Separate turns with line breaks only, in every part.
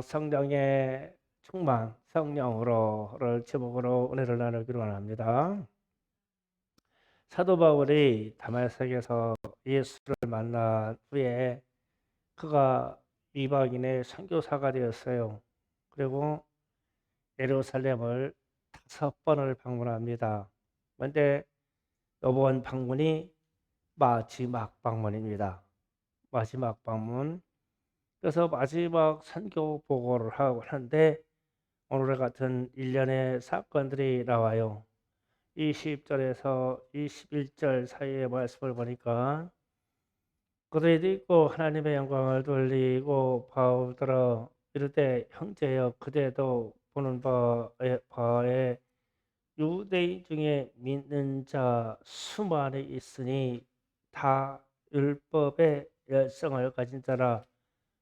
성령의 충만, 성령으로를 제목으로 은혜를 나누기로 합니다. 사도 바울이 다메섹에서 예수를 만난 후에 그가 이방인의 선교사가 되었어요. 그리고 예루살렘을 5번을 방문합니다. 그런데 이번 방문이 마지막 방문입니다. 마지막 방문. 그래서 마지막 선교 보고를 하고 하는데 오늘 같은 일련의 사건들이 나와요. 20절에서 21절 사이의 말씀을 보니까 그들이 듣고 하나님의 영광을 돌리고 바울들어 이르되 형제여 그대도 보는 바에 유대인 중에 믿는 자 수많이 있으니 다 율법의 열성을 가진 자라.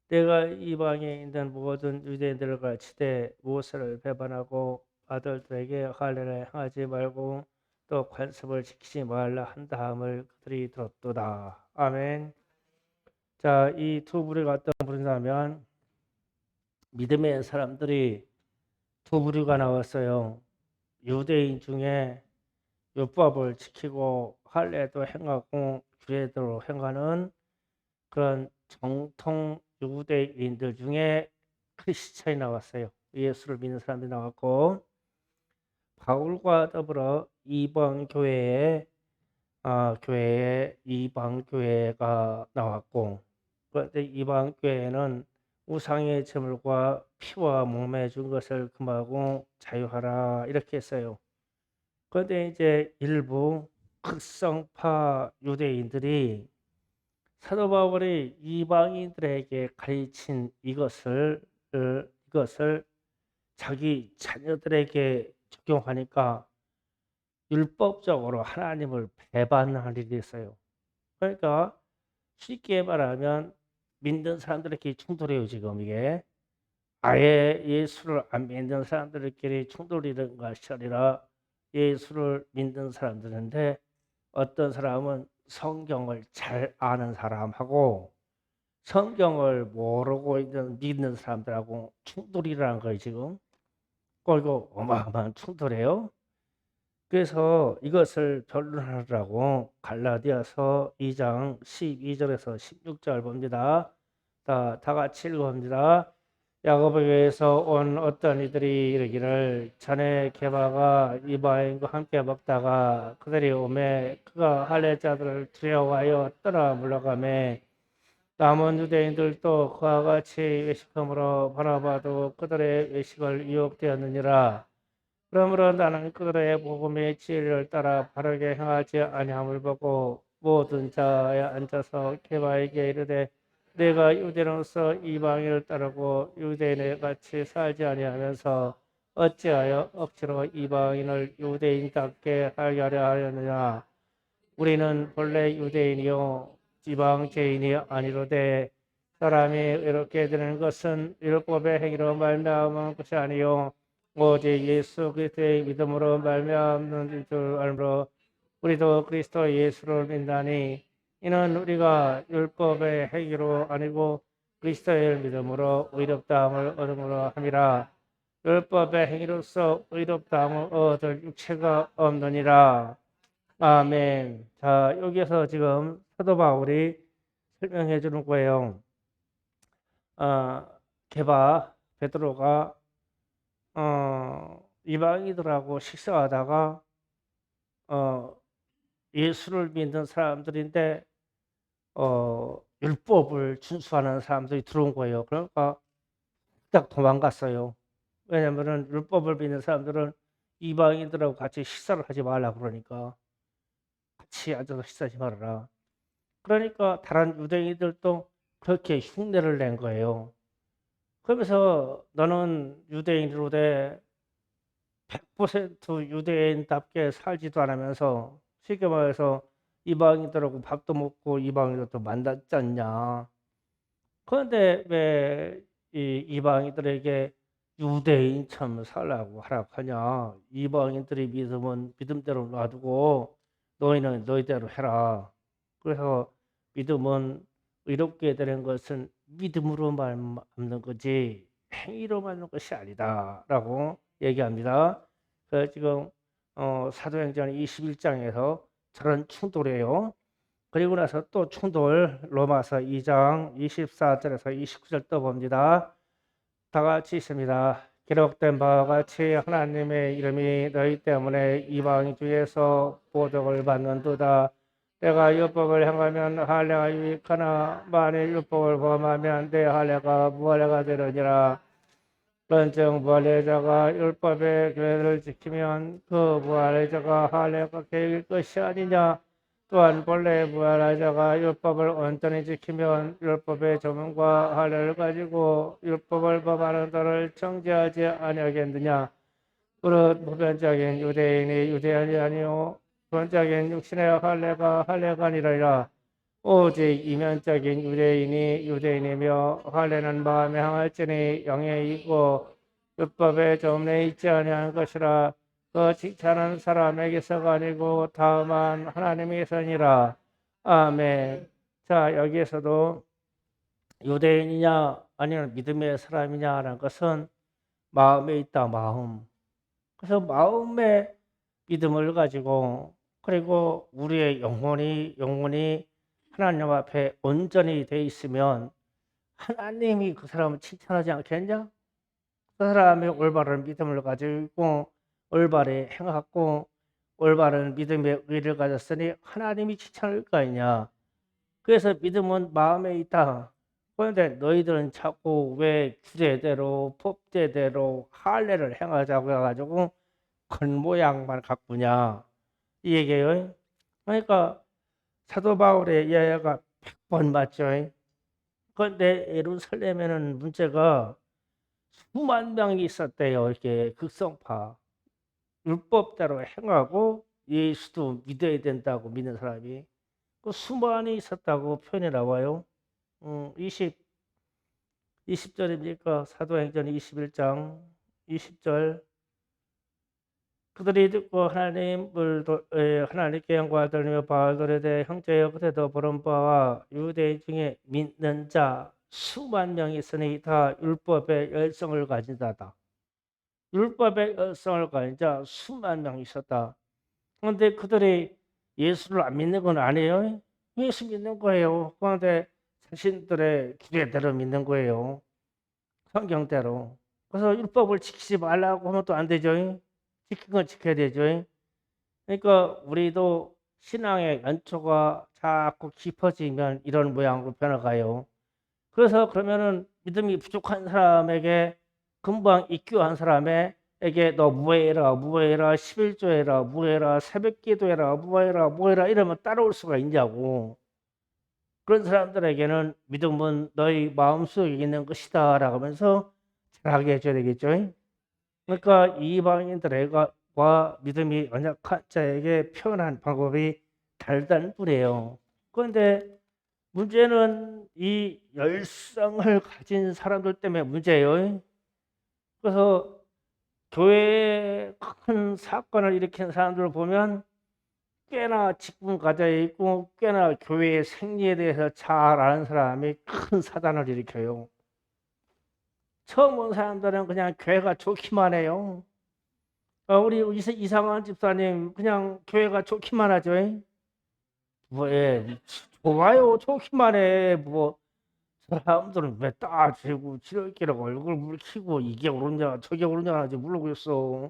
내가 이방에 있는 모든 유대인들을 가르치되 모세를 배반하고 아들들에게 할례를 행하지 말고 또 관습을 지키지 말라 한 다음을 그들이 들었도다. 아멘. 자, 이 두 부류가 어떤 부류냐면 믿음의 사람들이 두 부류가 나왔어요. 유대인 중에 율법을 지키고 할례도 행하고 규례대로 행하는 그런 정통 유대인들 중에 크리스천이 나왔어요. 예수를 믿는 사람들이 나왔고 바울과 더불어 이방 교회에 이방 교회가 나왔고 그런데 이방 교회는 우상의 제물과 피와 몸에 준 것을 금하고 자유하라 이렇게 했어요. 그런데 이제 일부 극성파 유대인들이 사도 바울이 이방인들에게 가르친 이것을 자기 자녀들에게 적용하니까 율법적으로 하나님을 배반할 일이 있어요. 그러니까 쉽게 말하면 믿는 사람들끼리 충돌해요. 지금 이게 아예 예수를 안 믿는 사람들끼리 충돌이 있는 것이 아니라 예수를 믿는 사람들인데 어떤 사람은 성경을 잘 아는 사람하고 성경을 모르고 있는 믿는 사람들하고 충돌이 일어난 거예요. 지금 이거 어마어마한 충돌이에요. 그래서 이것을 변론하라고 갈라디아서 2장 12절에서 16절 봅니다. 다 같이 읽어봅니다. 야고보 교회에서 온 어떤 이들이 이르기를 자네 게바가 이방인과 함께 먹다가 그들이 오매 그가 할례자들을 두려워하여 떠나 물러가매 남은 유대인들도 그와 같이 외식함으로 바라봐도 그들의 외식을 유혹되었느니라. 그러므로 나는 그들의 복음의 진리를 따라 바르게 행하지 아니함을 보고 모든 자에 앉아서 게바에게 이르되 내가 유대인으로서 이방인을 따르고 유대인에 같이 살지 아니하면서 어찌하여 억지로 이방인을 유대인답게 하려 하였느냐. 우리는 본래 유대인이요 지방죄인이 아니로되 사람이 이렇게 되는 것은 율법의 행위로 말미암은 것이 아니요 오직 예수 그리스도의 믿음으로 말미암는 줄 알므로 우리도 그리스도 예수를 믿나니 이는 우리가 율법의 행위로 아니고 그리스도의 믿음으로 의롭다함을 얻음으로 함이라. 율법의 행위로서 의롭다함을 얻을 육체가 없느니라. 아멘. 자, 여기에서 지금 사도 바울이 설명해 주는 거예요. 게바 베드로가 이방인들하고 식사하다가 예수를 믿는 사람들인데 율법을 준수하는 사람들이 들어온 거예요. 그러니까 딱 도망갔어요. 왜냐면은 율법을 믿는 사람들은 이방인들하고 같이 식사를 하지 말라 그러니까 같이 앉아서 식사하지 말아라. 그러니까 다른 유대인들도 그렇게 흉내를 낸 거예요. 그러면서 너는 유대인으로 돼 100% 유대인답게 살지도 않으면서 쉽게 말해서 이방인들하고 밥도 먹고 이방인들도 만났지 않냐. 그런데 왜 이 이방인들에게 유대인처럼 살라고 하라고 하냐. 이방인들이 믿으면 믿음대로 놔두고 너희는 너희대로 해라. 그래서 믿음은 의롭게 되는 것은 믿음으로 말미암는 거지 행위로 만든 것이 아니다라고 얘기합니다. 그 지금 사도행전 21장에서 저런 충돌이에요. 그리고 나서 또 충돌 로마서 2장 24절에서 29절 떠봅니다. 다 같이 있습니다. 기록된 바와 같이 하나님의 이름이 너희 때문에 이방 중에서 보복을 받는도다. 내가 율법을 행하면 할례가 유익하나 만일 율법을 범하면 내 할례가 무할례가 되느니라. 그런즉 무할례자가 율법의 규례를 지키면 그 무할례자가 할례가 계일 것이 아니냐. 또한 본래 무할례자가 율법을 온전히 지키면 율법의 조문과 할례를 가지고 율법을 범하는 자를 정죄하지 아니하겠느냐. 그릇 보편적인 유대인이 유대인이 아니요 본적인 육신의 할례가 할례가 아니라 오직 이면적인 유대인이 유대인이며 할례는 마음에 향할지니 영에 있고 율법의 조문에 있지 아니한 것이라. 그 칭찬은 사람에게서가 아니고 다만 하나님에게서니라. 아멘. 자, 여기에서도 유대인이냐 아니면 믿음의 사람이냐라는 것은 마음에 있다. 마음. 그래서 마음의 믿음을 가지고 그리고 우리의 영혼이 하나님 앞에 온전히 돼 있으면 하나님이 그 사람을 칭찬하지 않겠냐? 그 사람이 올바른 믿음을 가지고 올바르게 행하고 올바른 믿음의 의를 가졌으니 하나님이 칭찬할 거 아니냐. 그래서 믿음은 마음에 있다. 그런데 너희들은 자꾸 왜 규례대로 법제대로 할례를 행하자고 해가지고 겉모양만 가꾸냐 이 얘기예요. 그러니까 사도 바울의 이야기가 100번 맞죠. 그런데 예루살렘에는 문제가 수만 명이 있었대요. 이렇게 극성파 율법대로 행하고 예수도 믿어야 된다고 믿는 사람이 그 수만이 있었다고 표현이 나와요. 20절입니까? 사도행전 21장 20절. 그들이 듣고 하나님께 영광을 돌리며 바울들에 대해 형제여 그때도 보는 바와 유대인 중에 믿는 자 수만 명이 있으니 다 율법의 열성을 가진 자다. 율법의 열성을 가진 자 수만 명이 있었다. 그런데 그들이 예수를 안 믿는 건 아니에요. 예수 믿는 거예요. 그런데 자신들의 규례대로 믿는 거예요. 성경대로. 그래서 율법을 지키지 말라고 하면 또 안 되죠. 지킨 건 지켜야 되죠. 그러니까 우리도 신앙의 연초가 자꾸 깊어지면 이런 모양으로 변화가요. 그래서 그러면은 믿음이 부족한 사람에게 금방 입교한 사람에게 너 무해라 11조 해라 무해라 새벽기도해라 무해라 이러면 따라올 수가 있냐고. 그런 사람들에게는 믿음은 너희 마음속에 있는 것이다 라고 하면서 잘하게 해줘야 되겠죠. 그러니까 이방인들과 믿음이 연약한 자에게 표현한 방법이 다르다는 뿐이에요. 그런데 문제는 이 열성을 가진 사람들 때문에 문제예요. 그래서 교회에 큰 사건을 일으킨 사람들을 보면 꽤나 직분 가져 있고 꽤나 교회의 생리에 대해서 잘 아는 사람이 큰 사단을 일으켜요. 처음 온 사람들은 그냥 교회가 좋기만 해요. 우리 이상한 집사님 그냥 교회가 좋기만 하죠. 예, 좋아요. 좋기만 해. 사람들은 왜 따지고 지름길하고 얼굴 붉히고 이게 옳으냐 저게 옳으냐 하지 모르겠어.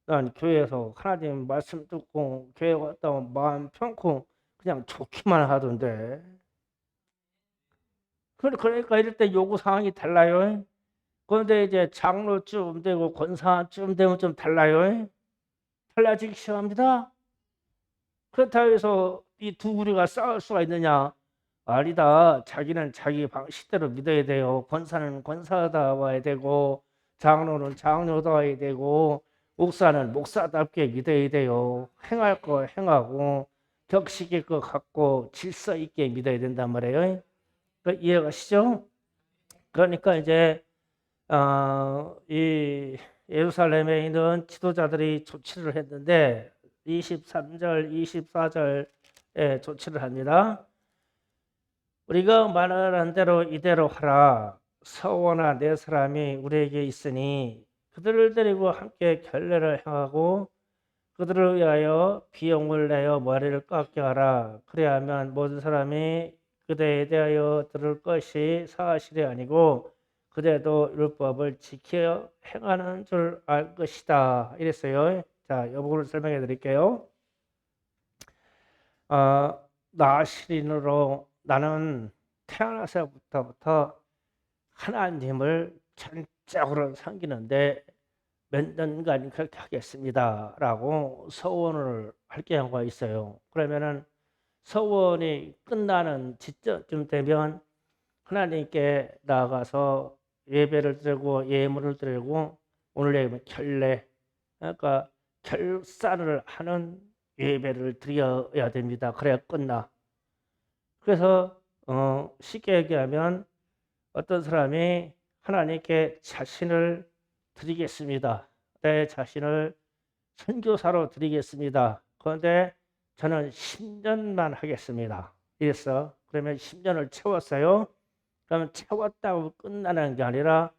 난 교회에서 하나님 말씀 듣고 교회 갔다 오면 마음 편고 그냥 좋기만 하던데. 그러니까 이럴 때 요구 사항이 달라요. 그런데 이제 장로쯤 되고 권사쯤 되면 좀 달라요. 달라지기 시작합니다. 그렇다고 해서 이 두 부류가 싸울 수가 있느냐? 아니다. 자기는 자기 방식대로 믿어야 돼요. 권사는 권사다워야 되고 장로는 장로다워야 되고 목사는 목사답게 믿어야 돼요. 행할 거 행하고 격식일 것 같고 질서 있게 믿어야 된단 말이에요. 이해가시죠? 그러니까 이제 이 예루살렘에 있는 지도자들이 조치를 했는데 23절, 24절에 조치를 합니다. 우리가 말하는 대로 이대로 하라. 서원아 네 사람이 우리에게 있으니 그들을 데리고 함께 결례를 행하고 그들을 위하여 비용을 내어 머리를 깎게 하라. 그래야만 모든 사람이 그대에 대하여 들을 것이 사실이 아니고 그대도 율법을 지켜 행하는 줄 알 것이다. 이랬어요. 자, 이 부분을 설명해 드릴게요. 나 시인으로 나는 태어나서부터 하나님을 전적으로 섬기는데 몇 년간 그렇게 하겠습니다. 라고 서원을 할 경우가 있어요. 그러면은 서원이 끝나는 지점쯤 되면 하나님께 나아가서 예배를 드리고 예물을 드리고 오늘 얘기하면 결례, 그러니까 결산을 하는 예배를 드려야 됩니다. 그래야 끝나. 그래서 쉽게 얘기하면 어떤 사람이 하나님께 자신을 드리겠습니다. 내 자신을 선교사로 드리겠습니다. 그런데 저는 10년만 하겠습니다. 이랬어. 그러면 10년을 채웠어요. 그러면 채웠다고 끝나는 게 아니라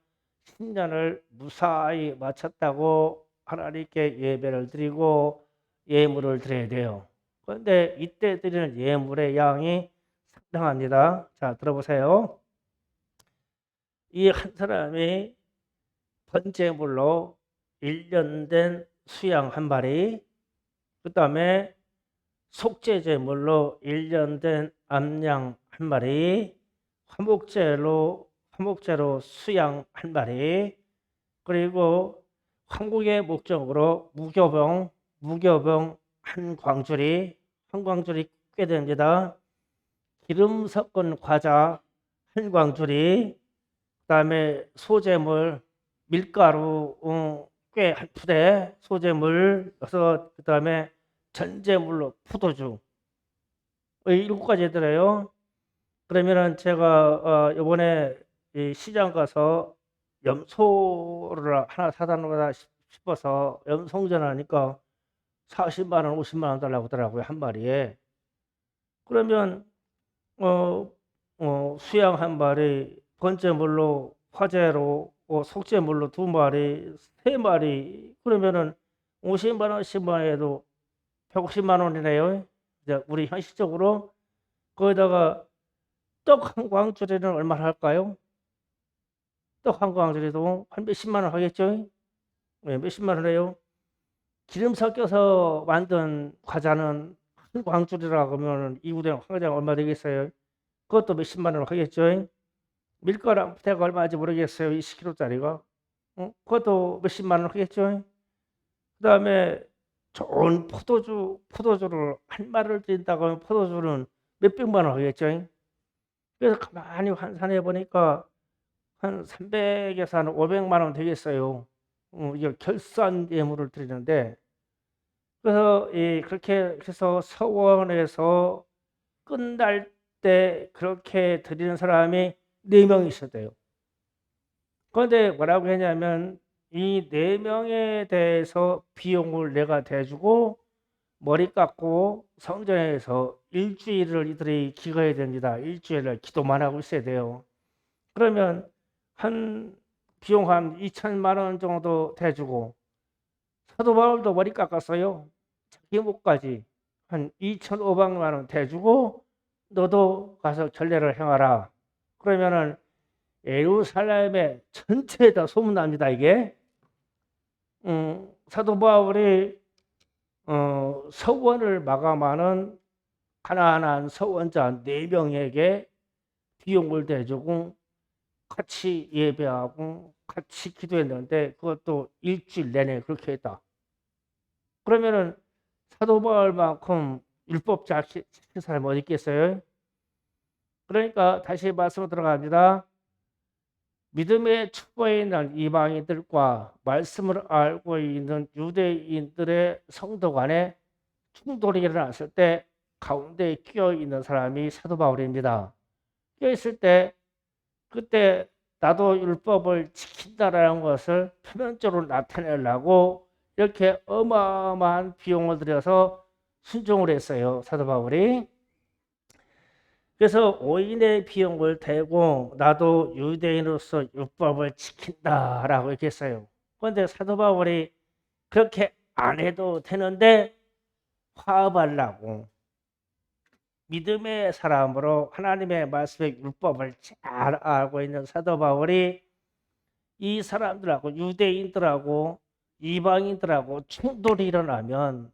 10년을 무사히 마쳤다고 하나님께 예배를 드리고 예물을 드려야 돼요. 그런데 이때 드리는 예물의 양이 상당합니다. 자, 들어보세요. 이 한 사람이 번제물로 1년 된 수양 한 마리, 그 다음에 속죄제물로 1년 된 암양 한 마리, 화목제로 수양 한 마리, 그리고 한국의 목적으로 무교병 한 광주리 꽤 됩니다. 기름 섞은 과자 한 광주리, 그 다음에 소재물 밀가루 꽤 한 푸대 소재물, 그 다음에 전제물로 포도주 7가지 들어요. 그러면은 제가 이번에 시장 가서 염소를 하나 사다 놓으라 싶어서 염송전하니까 40만 원, 50만 원 달라고 하더라고요, 한 마리에. 그러면 수양 한 마리, 번제물로 화재로 속죄물로 2마리, 3마리, 그러면은 50만 원씩만 해도 150만 원이네요. 이제 우리 현실적으로 거기다가 떡 한 광주리는 얼마나 할까요? 떡 한 광주리도 한 몇십만 원 하겠죠? 네, 몇십만 원 해요. 기름 섞여서 만든 과자는 한 광주리라고 하면 이구대랑 황장 얼마 되겠어요? 그것도 몇십만 원 하겠죠? 밀가루 한 푸대가 얼마인지 모르겠어요. 20kg짜리가. 그것도 몇십만 원 하겠죠? 그 다음에 좋은 포도주를 한 마리를 드린다고 하면 포도주는 몇백만 원 하겠죠? 그래서 가만히 환산해 보니까 한 300에서 한 500만 원 되겠어요. 이게 결산 예물을 드리는데, 그래서 그렇게 해서 서원에서 끝날 때 그렇게 드리는 사람이 4명이 있었대요. 그런데 뭐라고 했냐면 이 4명에 대해서 비용을 내가 대주고 머리 깎고 성전에서 일주일을 이들이 기거해야 됩니다. 일주일을 기도만 하고 있어야 돼요. 그러면 한 비용 한 2천만 원 정도 대주고, 사도 바울도 머리 깎았어요. 자기 목까지 한 2,500만 원 대주고 너도 가서 결례를 행하라. 그러면은 예루살렘의 전체에 다 소문납니다. 이게 사도 바울이 서원을 마감하는 가난한 서원자 4명에게 비용을 대주고 같이 예배하고 같이 기도했는데 그것도 일주일 내내 그렇게 했다. 그러면은 사도 바울만큼 율법자 지킨 사람이 어디 있겠어요? 그러니까 다시 말씀으로 들어갑니다. 믿음의 축복에 있는 이방인들과 말씀을 알고 있는 유대인들의 성도 간에 충돌이 일어났을 때 가운데에 끼어 있는 사람이 사도 바울입니다. 끼어 있을 때 그때 나도 율법을 지킨다라는 것을 표면적으로 나타내려고 이렇게 어마어마한 비용을 들여서 순종을 했어요. 사도 바울이. 그래서 5인의 비용을 대고 나도 유대인으로서 율법을 지킨다라고 이렇게 했어요. 그런데 사도 바울이 그렇게 안 해도 되는데 화합하려고 믿음의 사람으로 하나님의 말씀의 율법을 잘 알고 있는 사도 바울이 이 사람들하고 유대인들하고 이방인들하고 충돌이 일어나면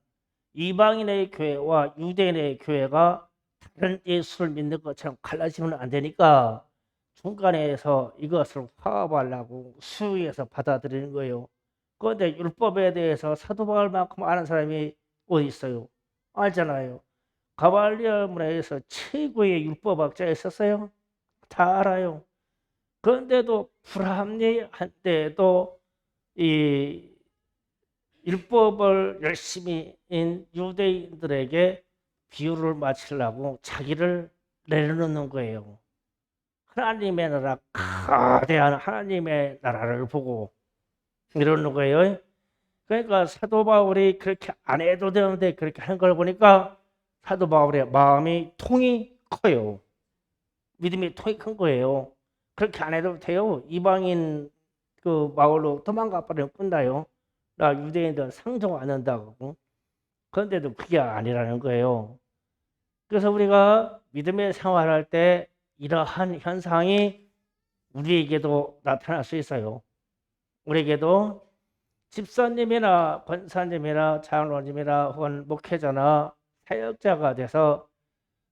이방인의 교회와 유대인의 교회가 다른 예수를 믿는 것처럼 갈라지면 안 되니까 중간에서 이것을 화합하려고 수위에서 받아들이는 거예요. 그런데 율법에 대해서 사도 바울만큼 아는 사람이 어디 있어요? 알잖아요. 가발리아 문화에서 최고의 율법학자 있었어요. 다 알아요. 그런데도 불합리한데도 이 율법을 열심히 인 유대인들에게 비유를 맞추려고 자기를 내려놓는 거예요. 하나님의 나라, 거대한 하나님의 나라를 보고 이러는 거예요. 그러니까 사도 바울이 그렇게 안 해도 되는데 그렇게 하는 걸 보니까 사도 바울의 마음이 통이 커요. 믿음이 통이 큰 거예요. 그렇게 안 해도 돼요. 이방인 그 마을로 도망가 버리면 끝나요. 나 유대인들 상종 안 한다고. 그런데도 그게 아니라는 거예요. 그래서 우리가 믿음의 생활할 때 이러한 현상이 우리에게도 나타날 수 있어요. 우리에게도 집사님이나 권사님이나 장로님이나 혹은 목회자나 사역자가 돼서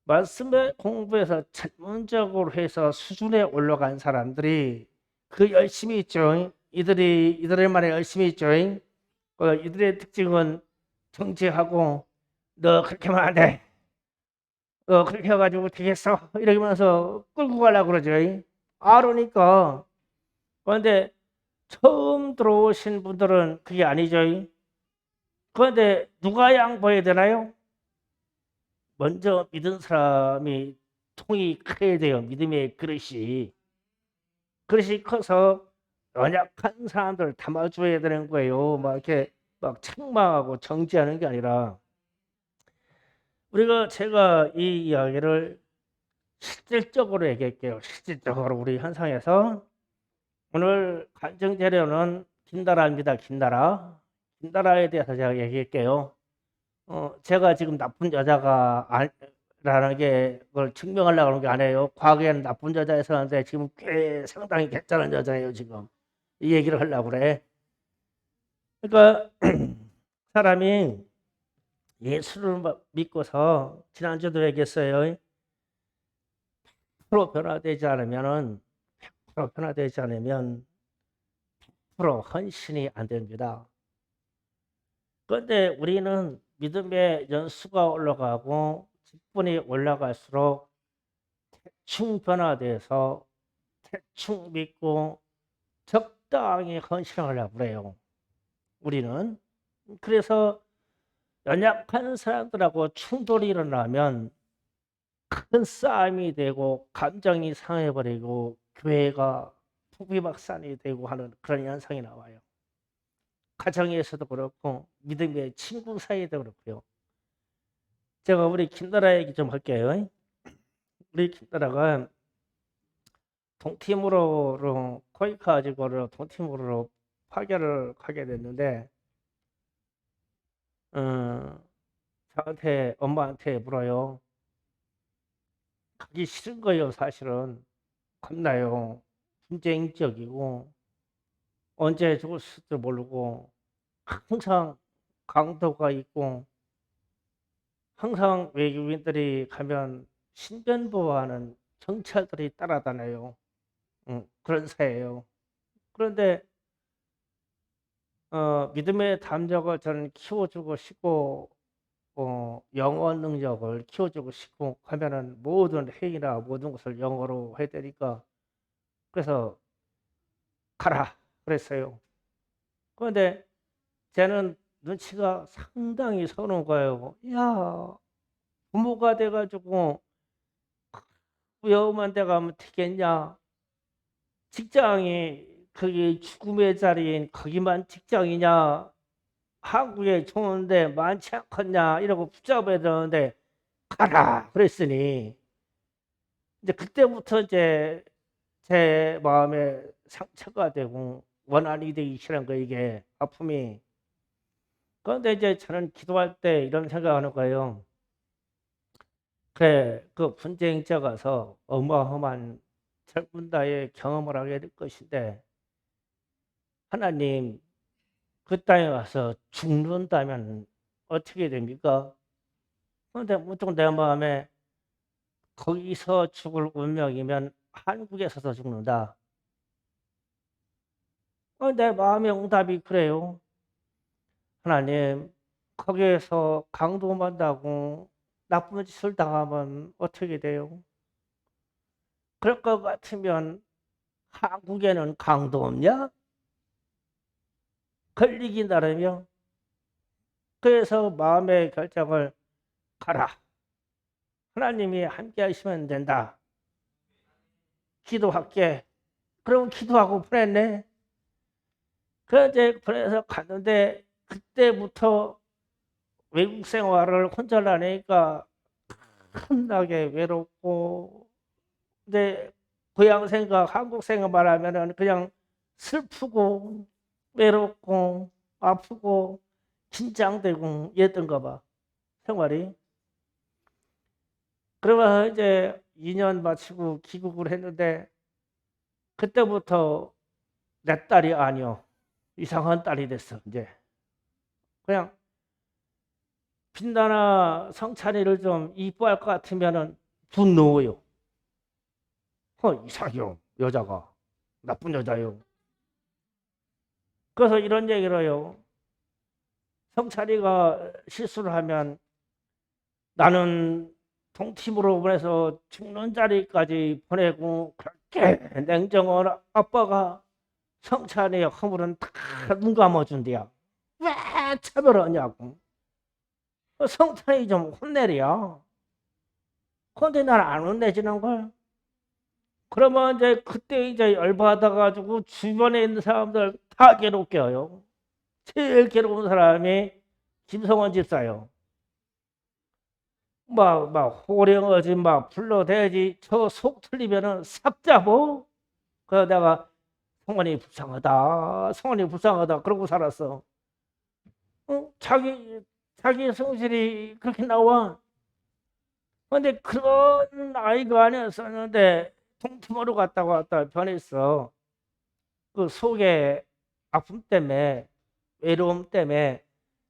말씀을 공부해서 전문적으로 해서 수준에 올라간 사람들이 그 열심히 있죠. 이들만의 열심히 있죠. 이들의 특징은 정죄하고 너 그렇게 하면 안 돼. 너 그렇게 해가지고 되겠어. 이러면서 끌고 가려고 그러죠. 알으니까. 그런데 처음 들어오신 분들은 그게 아니죠. 그런데 누가 양보해야 되나요? 먼저 믿은 사람이 통이 커야 돼요. 믿음의 그릇이. 그릇이 커서 연약한 사람들 담아줘야 되는 거예요. 막 이렇게 막 책망하고 정지하는 게 아니라 제가 이 이야기를 실질적으로 얘기할게요. 실질적으로 우리 현상에서 오늘 간증 재료는 김나라입니다. 김나라에 대해서 제가 얘기할게요. 제가 지금 나쁜 여자가 라는 게 그걸 증명하려고 하는 게 아니에요. 과거에는 나쁜 여자였었는데 지금 꽤 상당히 괜찮은 여자예요. 지금 이 얘기를 하려고 그래. 그러니까 사람이 예수를 믿고서 지난주도 얘기했어요. 100% 변화되지 않으면은 100% 변화되지 않으면 100% 헌신이 안 됩니다. 그런데 우리는 믿음의 연수가 올라가고 직분이 올라갈수록 대충 변화돼서 대충 믿고 적당히 헌신하려고 그래요. 우리는. 그래서 연약한 사람들하고 충돌이 일어나면 큰 싸움이 되고 감정이 상해버리고 교회가 풍비박산이 되고 하는 그런 현상이 나와요. 가정에서도 그렇고 믿음의 친구 사이에도 그렇고요. 제가 우리 김나라 얘기 좀 할게요. 우리 김나라가 동티모르로 코이카 가지고 동티모르로 파견을 가게 됐는데 저한테 엄마한테 물어요. 가기 싫은 거예요. 사실은 겁나요. 분쟁적이고 언제 죽을지도 모르고 항상 강도가 있고 항상 외국인들이 가면 신변보호하는 경찰들이 따라다녀요. 그런 사회예요. 그런데 믿음의 담력을 저는 키워주고 싶고 영어 능력을 키워주고 싶고 하면은 모든 회의나 모든 것을 영어로 해야 되니까 그래서 가라 그랬어요. 그런데 쟤는 눈치가 상당히 서는 거예요. 야, 부모가 돼가지고 위험한 데 가면 되겠냐? 직장이 그게 죽음의 자리인 거기만 직장이냐? 한국에 좋은데 많지 않겠냐? 이러고 붙잡아야 되는데 가라 그랬으니 이제 그때부터 이제 제 마음에 상처가 되고 원한이 되기 시작한 거 이게 아픔이. 그런데 이제 저는 기도할 때 이런 생각하는 거예요. 그래, 그 분쟁자 가서 어마어마한 철분다의 경험을 하게 될 것인데 하나님 그 땅에 가서 죽는다면 어떻게 됩니까? 그런데 무조건 내 마음에 거기서 죽을 운명이면 한국에서도 죽는다. 내 마음의 응답이 그래요. 하나님 거기에서 강도만다고 나쁜 짓을 당하면 어떻게 돼요? 그럴 것 같으면 한국에는 강도 없냐? 걸리기 나름이요. 그래서 마음의 결정을 가라. 하나님이 함께 하시면 된다. 기도할게. 그럼 기도하고 보냈네. 그래서 갔는데 그때부터 외국 생활을 혼자 하니까 겁나게 외롭고 근데 고향 생각, 한국 생각 말하면은 그냥 슬프고 외롭고 아프고 긴장되고 이랬던가 봐 생활이. 그러면서 이제 2년 마치고 귀국을 했는데 그때부터 내 딸이 아니요 이상한 딸이 됐어. 이제 그냥 빛나나 성찬이를 좀 이뻐할 것 같으면은 분노해요. 이상해요 여자가 나쁜 여자요. 그래서 이런 얘기를 해요. 성찬이가 실수를 하면 나는 동팀으로 보내서 죽는 자리까지 보내고 그렇게 냉정한 아빠가 성찬이의 허물은 다 눈 감아준대요. 왜 차별하냐고. 성찬이 좀 혼내랴. 근데 난 안 혼내지는 걸. 그러면 이제 그때 이제 열받아가지고 주변에 있는 사람들 다 괴롭게 해요. 제일 괴로운 사람이 김성원 집사요. 막 호령어지 막 불러대지 저 속 틀리면은 삽 잡어. 그래서 내가 성원이 불쌍하다 그러고 살았어. 자기 성질이 그렇게 나와. 근데 그런 아이가 아니었었는데 통투머로 갔다 왔다 변했어. 그 속에 아픔 때문에 외로움 때문에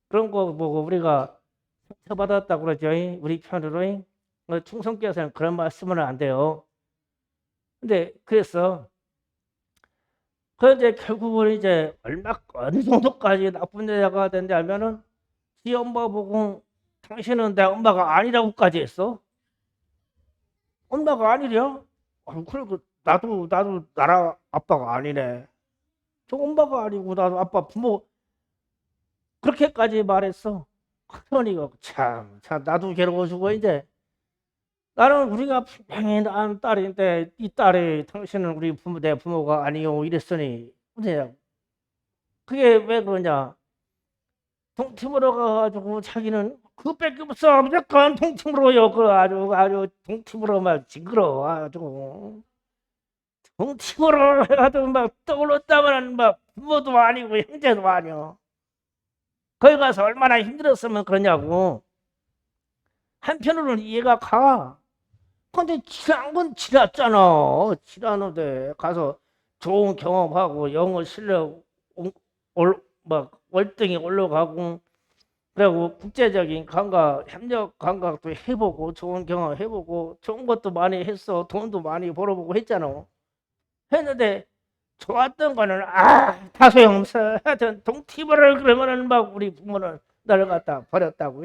그런 거 보고 우리가 상처받았다고 그러죠. 우리 편으로 충성교사는 그런 말씀은 안 돼요. 근데 그래서 그런데 결국은 이제 어느 정도까지 나쁜 여자가 된다면은 지 엄마 보고 당신은 내 엄마가 아니라고까지 했어. 엄마가 아니랴? 그리고 나도 나라 아빠가 아니네. 저 엄마가 아니고 나도 아빠 부모 그렇게까지 말했어. 그러니까 참 나도 괴로워지고 이제 나는 우리가 분명히 낳은 딸인데 이 딸이 당신은 우리 부모 내 부모가 아니요 이랬으니 근데 그게 왜 그러냐? 동팀으로 가가지고 자기는 그것밖에 없어 무조건 동팀으로요. 그 아주 동팀으로만 징그러워 아주 동팀으로 해가지고 막 떠올랐다면 막 부모도 아니고 형제도 아니요. 거기 가서 얼마나 힘들었으면 그러냐고. 한편으로는 이해가 가. 근데 지난 건 지났잖아. 지났는데 가서 좋은 경험하고 영어 실력 막 월등히 올라가고 그리고 국제적인 감각, 협력 감각도 해보고 좋은 경험 해보고 좋은 것도 많이 했어. 돈도 많이 벌어보고 했잖아. 했는데 좋았던 거는 다 소용없어. 하여튼 동티브를 그러면은 막 우리 부모는 나를 갖다 버렸다고.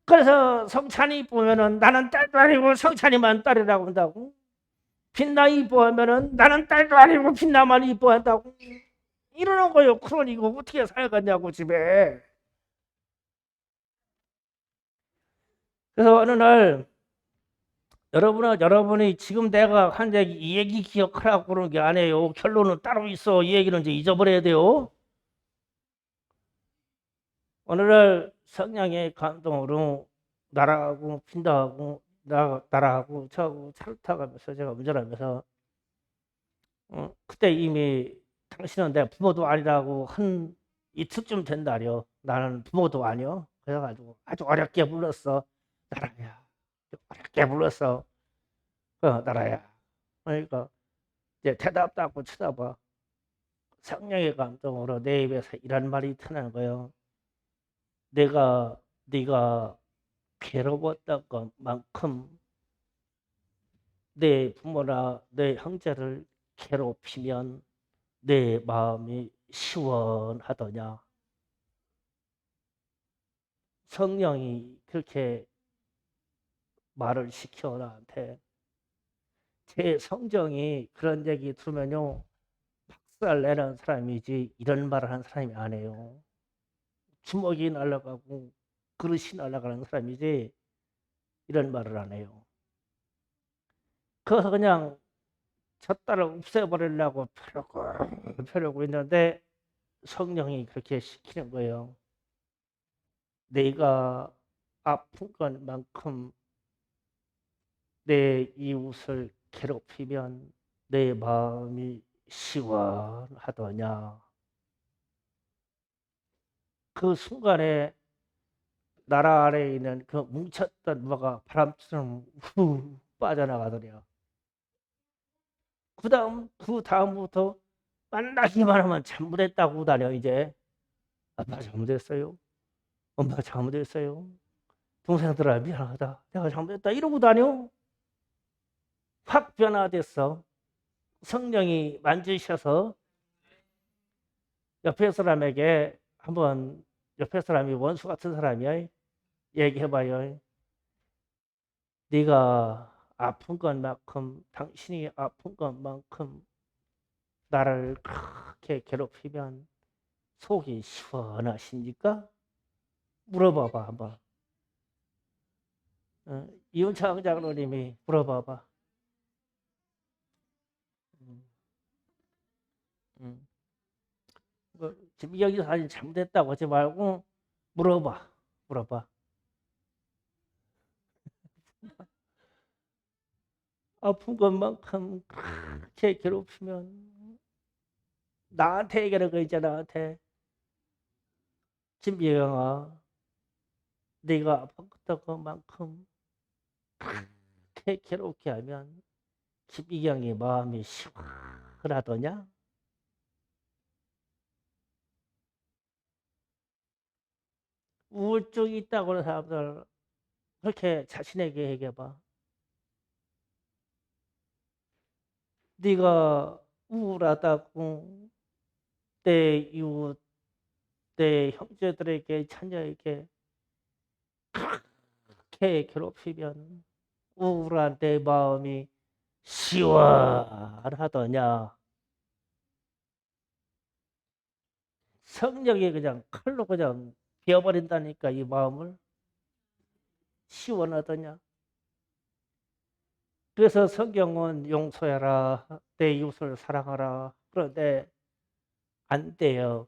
그래서 성찬이 보면은 나는 딸도 아니고 성찬이만 딸이라고 한다고. 빛나 이뻐하면은 나는 딸도 아니고 빛나만 이뻐한다고. 이러는 거요. 그러니 이거 어떻게 살겠냐고 집에. 그래서 어느 날 여러분이 지금 내가 한 얘기 이 얘기 기억하라고 그러는 게 아니에요. 결론은 따로 있어. 이 얘기는 이제 잊어버려야 돼요. 어느 날 성령의 감동으로 나라하고 핀다하고 나라하고 저하고 차를 타가면서 제가 운전하면서 그때 이미 당신은 내 부모도 아니라고 한 이틀쯤 된 날이요. 나는 부모도 아니요. 그래가지고 아주 어렵게 불렀어. 나라야. 어렵게 불렀어. 나라야. 그러니까 이제 대답도 않고 쳐다봐. 성령의 감동으로 내 입에서 이런 말이 터나는 거예요. 네가 괴로웠던 것만큼 내 부모나 내 형제를 괴롭히면 내 마음이 시원하더냐. 성령이 그렇게 말을 시켜 나한테. 제 성정이 그런 얘기 들으면요 박살 내는 사람이지 이런 말을 하는 사람이 아니에요. 주먹이 날아가고 그릇이 날아가는 사람이지 이런 말을 안 해요. 그래서 그냥 저 딸을 없애버리려고 펴려고 있는데 성령이 그렇게 시키는 거예요. 내가 아픈 것만큼 내 이웃을 괴롭히면 내 마음이 시원하더냐. 그 순간에 나라 아래에 있는 그 뭉쳤던 뭐가 바람처럼 후 빠져나가더냐. 그 다음부터 만나기만 하면 잘못했다고 다녀 이제. 아빠 잘못했어요. 엄마 잘못했어요. 동생들아 미안하다. 내가 잘못했다 이러고 다녀. 확 변화됐어. 성령이 만지셔서 옆에 사람에게 한번 옆에 사람이 원수 같은 사람이야. 얘기해봐요. 네가 아픈 것만큼 당신이 아픈 것만큼 나를 그렇게 괴롭히면 속이 시원하십니까? 물어봐봐 한번. 이윤창 장로님이 물어봐봐. 음, 음. 지금 여기서 사실 잘못했다고 하지 말고 물어봐. 아픈 것만큼 그렇게 괴롭히면 나한테 얘기하는 거 있잖아. 나한테. 진미영아 네가 아팠던 것만큼 그렇게 괴롭게 하면 김미경이 마음이 시원하더냐? 우울증이 있다고 하는 사람들 그렇게 자신에게 얘기해봐. 네가 우울하다고 내 이웃, 내 형제들에게 자녀에게 그렇게 괴롭히면 우울한 내 마음이 시원하더냐. 성령이 그냥 칼로 그냥 베어버린다니까 이 마음을. 시원하더냐. 그래서 성경은 용서해라 내 이웃을 사랑하라. 그런데 안 돼요.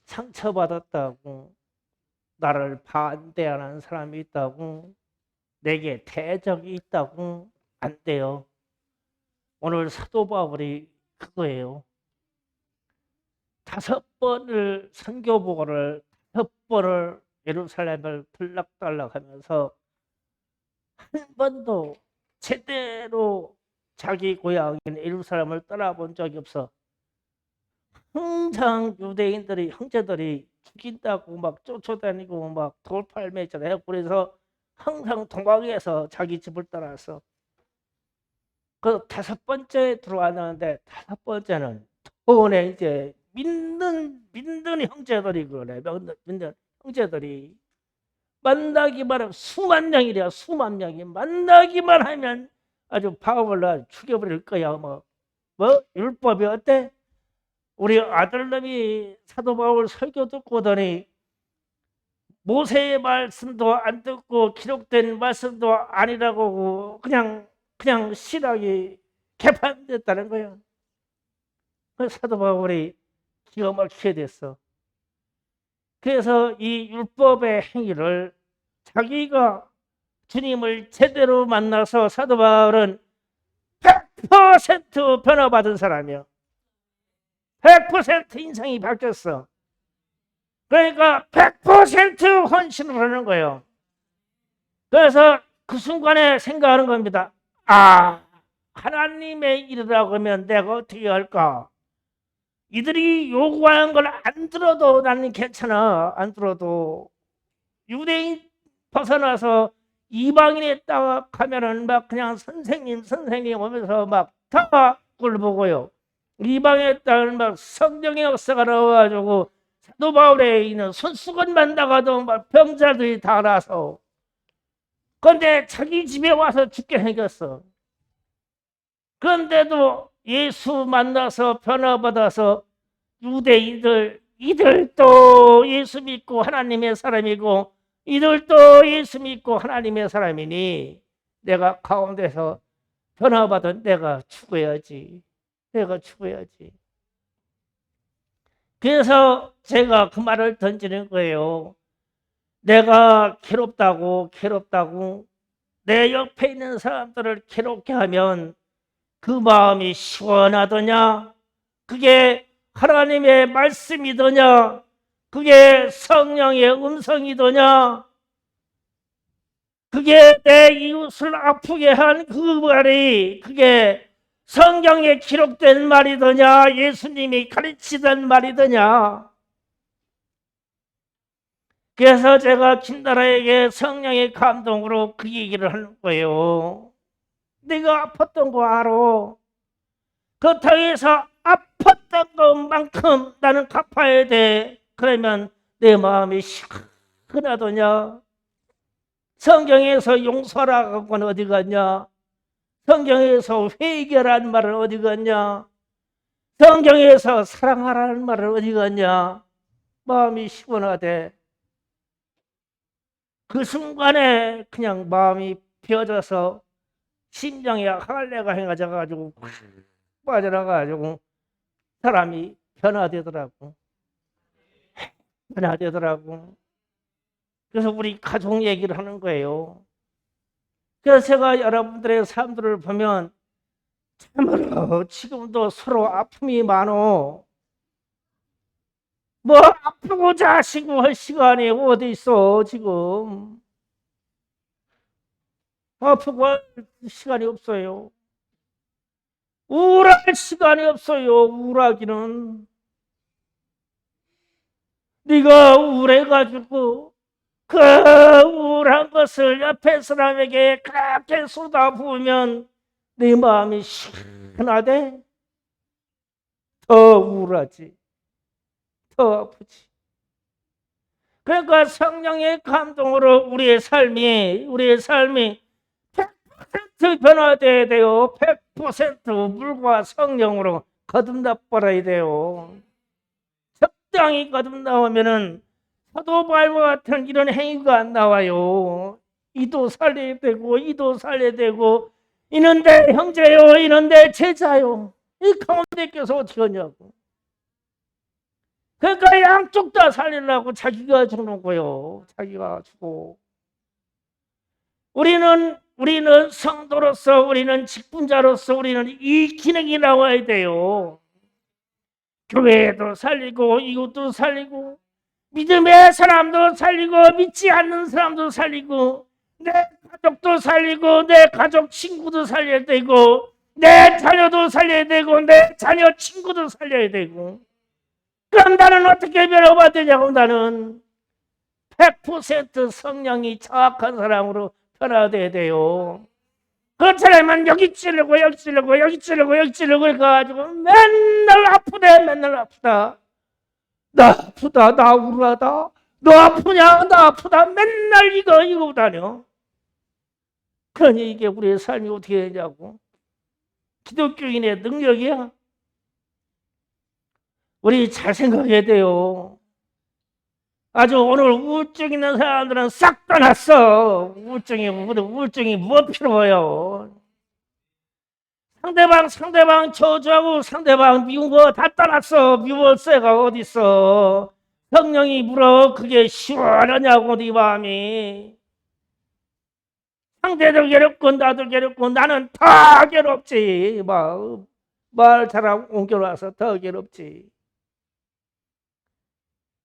상처받았다고 나를 반대하는 사람이 있다고 내게 대적이 있다고 안 돼요. 오늘 사도 바울이 그거예요. 5번을 선교보고를 5번을 예루살렘을 들락달락하면서 한 번도 제대로 자기 고향인 예루살렘을 떠나본 적이 없어. 항상 유대인들이 형제들이 죽인다고 막 쫓아다니고 막 돌팔매잖아요. 그래서 항상 도망해서 자기 집을 떠났어. 그 5번째 들어왔는데 5번째는 돈에 이제 믿는 형제들이 그래. 믿는 형제들이 만나기만 하면 수만 명이래요. 수만 명이 만나기만 하면 아주 바울을 죽여버릴 거야. 뭐 율법이 어때? 우리 아들놈이 사도 바울 설교 듣고 오더니 모세의 말씀도 안 듣고 기록된 말씀도 아니라고 그냥 신학이 개판됐다는 거예요. 그래서 사도 바울이 기가 막히게 됐어. 그래서 이 율법의 행위를 자기가 주님을 제대로 만나서 사도 바울은 100% 변화받은 사람이야. 100% 인생이 바뀌었어. 그러니까 100% 헌신을 하는 거예요. 그래서 그 순간에 생각하는 겁니다. 아, 하나님의 일이라고 하면 내가 어떻게 할까? 이들이 요구하는 걸 안 들어도 나는 괜찮아. 안 들어도. 유대인 벗어나서 이방인에 딱 가면은 막 그냥 선생님 오면서 막 다 꿀보고요. 이방에 따른 막 성령의 역사가 나와가지고 사도 바울에 있는 손수건만 나가도 막 병자들이 다 나서. 그런데 자기 집에 와서 죽게 생겼어. 그런데도 예수 만나서 변화받아서 유대인들 이들도 예수 믿고 하나님의 사람이고 이들도 예수 믿고 하나님의 사람이니 내가 가운데서 변화받은 내가 죽어야지. 내가 죽어야지. 그래서 제가 그 말을 던지는 거예요. 내가 괴롭다고 내 옆에 있는 사람들을 괴롭게 하면 그 마음이 시원하더냐? 그게 하나님의 말씀이더냐? 그게 성령의 음성이더냐? 그게 내 이웃을 아프게 한 그 말이 그게 성경에 기록된 말이더냐? 예수님이 가르치던 말이더냐? 그래서 제가 김나라에게 성령의 감동으로 그 얘기를 하는 거예요. 네가 아팠던 거 알아. 그렇다고 해서 아팠던 것만큼 나는 갚아야 돼. 그러면 내 마음이 시원하더냐? 성경에서 용서라는 건 어디 갔냐? 성경에서 회개라는 말은 어디 갔냐? 성경에서 사랑하라는 말은 어디 갔냐? 마음이 시원하대. 그 순간에 그냥 마음이 펴져서 심장에 할례가 행해져가지고 빠져나가가지고 사람이 변화되더라고. 그래서 우리 가족 얘기를 하는 거예요. 그래서 제가 여러분들의 삶들을 보면 참으로 지금도 서로 아픔이 많어. 뭐 아프고 자시고 할 시간이 어디 있어 지금. 아프고 할 시간이 없어요. 우울할 시간이 없어요. 우울하기는. 네가 우울해가지고 그 우울한 것을 옆에 사람에게 그렇게 쏟아부으면 네 마음이 시원하대. 더 우울하지. 더 아프지. 그러니까 성령의 감동으로 우리의 삶이 100% 변화돼야 돼요. 100% 물과 성령으로 거듭나 버려야 돼요. 적당히 거듭나오면은 사도 바울과 같은 이런 행위가 안 나와요. 이도 살려야 되고 이도 살려야 되고 이는데 형제요 이는데 제자요. 이 가운데 껴서 어떻게 하냐고. 그러니까 양쪽 다 살리려고 자기가 죽는 거예요. 자기가 죽고. 우리는 성도로서 우리는 직분자로서 우리는 이 기능이 나와야 돼요. 교회도 살리고 이웃도 살리고 믿음의 사람도 살리고 믿지 않는 사람도 살리고 내 가족도 살리고 내 가족 친구도 살려야 되고 내 자녀도 살려야 되고 내 자녀 친구도 살려야 되고. 그럼 나는 어떻게 변화받으냐고. 나는 100% 성령이 정확한 사람으로 변화돼야 돼요. 그렇잖아요. 여기 찌르고 여기 찌르고 여기 찌르고 여기 찌르고 해가지고 맨날 아프다. 나 아프다. 나 우울하다. 너 아프냐? 나 아프다. 맨날 이거 다녀. 그러니 이게 우리의 삶이 어떻게 되냐고. 기독교인의 능력이야. 우리 잘 생각해야 돼요. 아주 오늘 우울증 있는 사람들은 싹 다 났어. 우울증이 뭐 필요해요. 상대방 저주하고 상대방 미운 거 다 떠났어. 미워세가 어딨어. 성령이 물어. 그게 시원하냐고 네 마음이. 형제도 괴롭고 나도 괴롭고 나는 더 괴롭지. 막 말 잘하고 옮겨와서 더 괴롭지.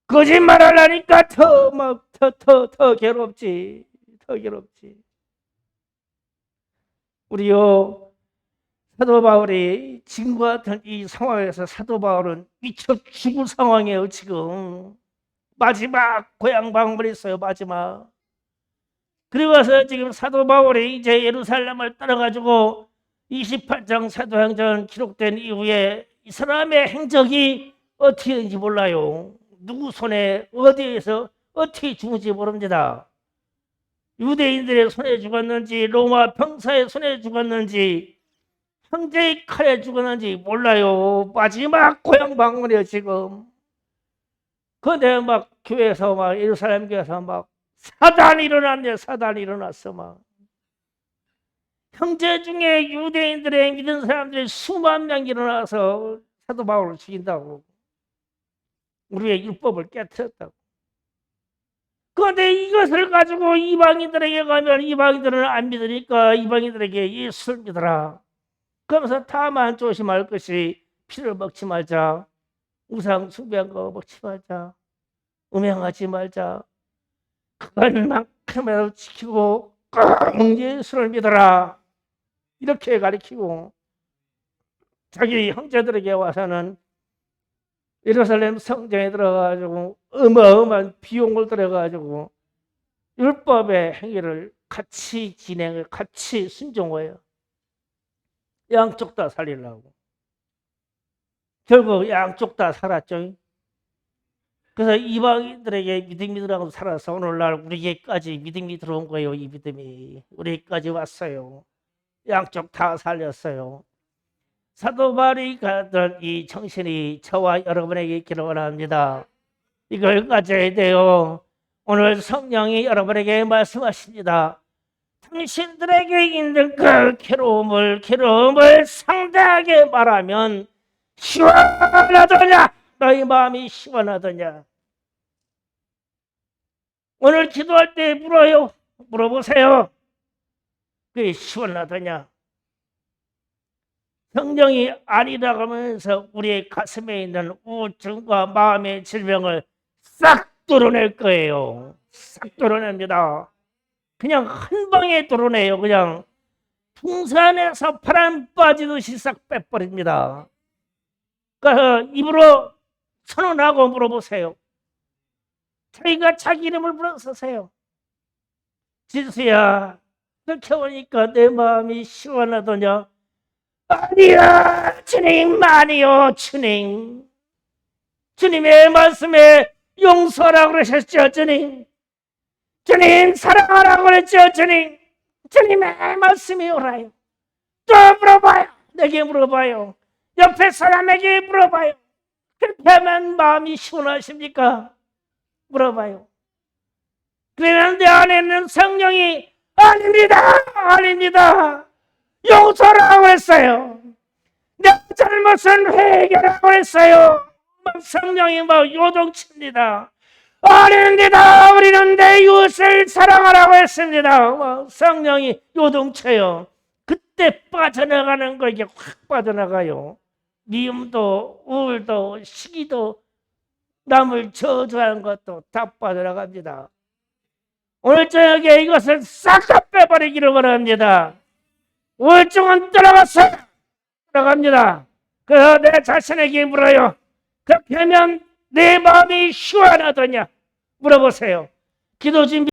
거짓말 하려니까 더 괴롭지. 더 괴롭지. 우리요, 사도 바울이 지금과 같은 이 상황에서 사도 바울은 미쳐 죽을 상황이에요. 지금 마지막 고향 방문했어요. 마지막. 그리고 와서 지금 사도 바울이 이제 예루살렘을 떠나가지고 28장 사도행전 기록된 이후에 이 사람의 행적이 어떻게 되는지 몰라요. 누구 손에 어디에서 어떻게 죽은지 모릅니다. 유대인들의 손에 죽었는지 로마 병사의 손에 죽었는지 형제의 칼에 죽었는지 몰라요. 마지막 고향 방문이에요. 지금. 그런데 막 교회에서 막 예루살렘 교회에서 막 사단이 일어났네. 사단이 일어났어. 막 형제 중에 유대인들의 믿은 사람들이 수만 명 일어나서 사도 바울을 죽인다고. 우리의 율법을 깨뜨렸다고. 그런데 이것을 가지고 이방인들에게 가면 이방인들은 안 믿으니까 이방인들에게 예수를 믿어라. 그러면서 다만 조심할 것이 피를 먹지 말자. 우상 숭배한 거 먹지 말자. 음행하지 말자. 그것만큼이라도 지키고 꼭 예수를 믿어라. 이렇게 가르치고 자기 형제들에게 와서는 예루살렘 성전에 들어가지고 어마어마한 비용을 들여가지고 율법의 행위를 같이 진행을 같이 순종해요. 양쪽 다 살리려고. 결국 양쪽 다 살았죠. 그래서 이방인들에게 믿음이 들어가고 살아서 오늘날 우리에게까지 믿음이 들어온 거예요. 이 믿음이 우리에게까지 왔어요. 양쪽 다 살렸어요. 사도 바울이 가던 이 정신이 저와 여러분에게 있기를 원합니다. 이걸 가져야 돼요. 오늘 성령이 여러분에게 말씀하십니다. 당신들에게 있는 그 괴로움을 상대하게 말하면 시원하더냐? 너희 마음이 시원하더냐? 오늘 기도할 때 물어요. 물어보세요. 그게 시원하더냐? 성령이 아니라고 하면서 우리의 가슴에 있는 우울증과 마음의 질병을 싹 뚫어낼 거예요. 싹 뚫어냅니다. 그냥 한 방에 뚫어내요. 그냥 풍산에서 바람 빠지듯이 싹 빼버립니다. 그래서 입으로 선언하고 물어보세요. 자기가 자기 이름을 불러서세요. 지수야, 그렇게 오니까 내 마음이 시원하더냐? 아니야, 주님, 아니요, 주님. 주님의 말씀에 용서하라고 그러셨죠, 주님. 주님, 사랑하라고 그랬죠, 주님. 주님의 말씀이 오라요. 또 물어봐요. 내게 물어봐요. 옆에 사람에게 물어봐요. 그렇게 하면 마음이 시원하십니까? 물어봐요. 그러나 내 안에 있는 성령이 아닙니다. 용서라고 했어요. 내 잘못은 회개라고 했어요. 성령이 막 요동칩니다. 아닙니다. 우리는 내 이웃을 사랑하라고 했습니다. 성령이 요동쳐요. 그때 빠져나가는 거 이게 확 빠져나가요. 미움도 우울도 시기도 남을 저주하는 것도 다 빠져나갑니다. 오늘 저녁에 이것을 싹 다 빼버리기를 원합니다. 우울증은 떠나갑니다. 그래서 내 자신에게 물어요. 그렇게 하면 내 마음이 시원하더냐? 물어보세요. 기도 준비